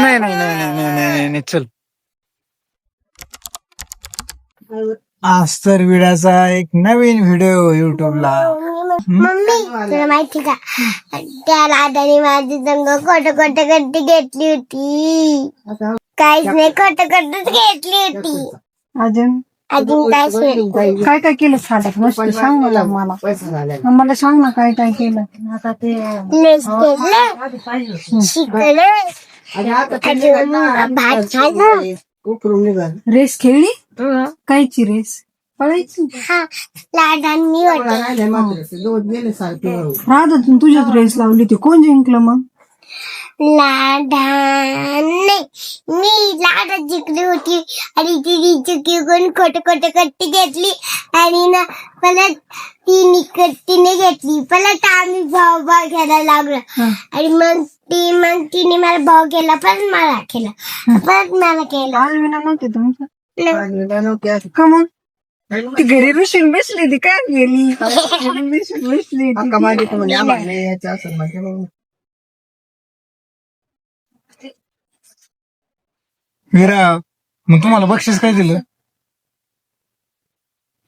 नाही नाही नाही नाही नाही नाही नाही चल. आज तर विड्याचा एक नवीन व्हिडिओ युट्यूबला. मम्मी तुला माहिती का त्या लाडाने माझी संग खोट गट्टी घेतली होती. काहीच नाही खोटच घेतली होती. अजून अजून काहीच नाही. काय काय केलं साड्यात मस्त सांग मला. मला सांग ना काय काय केलं. आता ते लेस केलं शिकलं अजून भात खाल्लं. रेस खेळली. कायची रेस पळायची. हा लाडांनी होते. राधा तुझ्यात रेस लावली होती. कोण जिंकलं मग. लाडाने मी लाडात जिंकली होती आणि तिने चुकीकडून खोट कट्टी घेतली आणि ना परत तिने घेतली. परत आम्ही भाव घ्यायला लागलो आणि मग तिने मला भाव केला परत मला केला परत मला केला. आलविना नव्हते तुमचं का मग. ती घरी रुशीन बसली ती काय गेली बसली. मीरा मग तुम्हाला बक्षीस काय दिलं.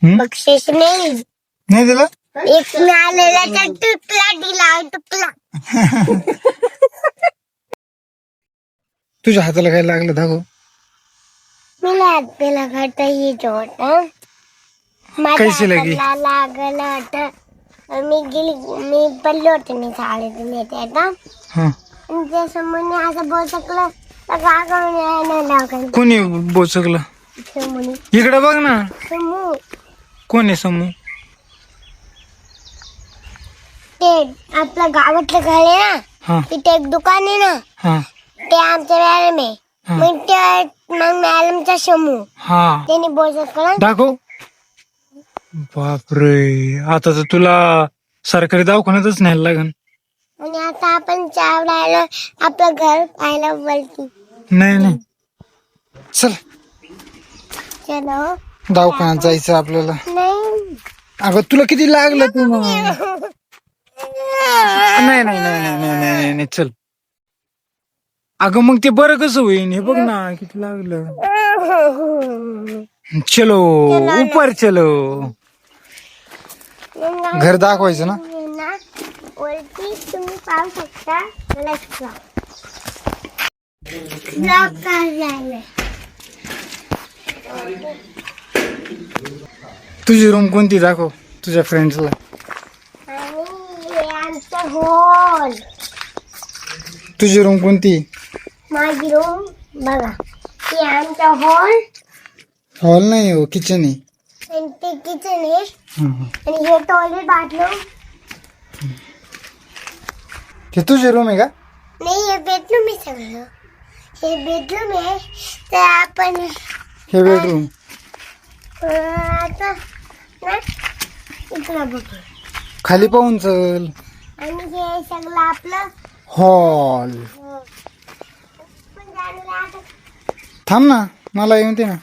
बक्षीस नाही नाही दिलं. एक मिळालेला तर तुपला दिला तुपला. तुझ्या हाताला काय लागलं दाखव. मला हात पेला करता येत होत. माझ्या कैसे लगी? हाताला लागलं होतं. मी पडले होते मी शाळेतून येते आता हा आणि त्यासमोर असं बोचकलं तर गागावून लागलं. कोणी बोचकलं. समोर इकडे बघ ना. समूह कोण आहे समूह. ते आपलं गावातलं घर आहे ना हा तिथे एक दुकान आहे ना हा ते आमचं मॅडम आहे. मग मॅडमचा समूह हा त्यांनी बोचकलं. दाखव. बापरे आता तर तुला सरकारी दवाखान्यातच न्यायला लागेल. आणि आता आपण चावडायला आपलं घर पाहायला बोलती. नाही नाही चल चलो दवाखान्यात जायचं आपल्याला. नाही अगं तुला किती लागलं तू मग. नाही नाही नाही नाही नाही नाही चल. अगं मग ते बरं कसं होईन हे बघ ना किती लागलं. चलो ऊपर चलो. घर दाखवायचं ना. वरती तुम्ही पाहू शकता. ब्लॉक झालंय. तुझी रूम कोणती दाखव तुझ्या फ्रेंड्सला. आणि हे आमचं हॉल. तुझी रूम कोणती. माझी रूम बघा हे आमचा हॉल हॉल नाही हो किचन आहे. आणि ते किचन आहे हम्म. आणि हे टॉयलेट बाथरूम. ते तुझी रूम आहे का. नाही हे बेडरूम आहे सगळं. हे बेडरूम आहे तर आपण हे बेडरूम. आता ना इकडं बघू खाली पाहून चल. आणि हे सगळं आपलं हॉल. पण जाणून आता थांब ना मला येऊन दे ना.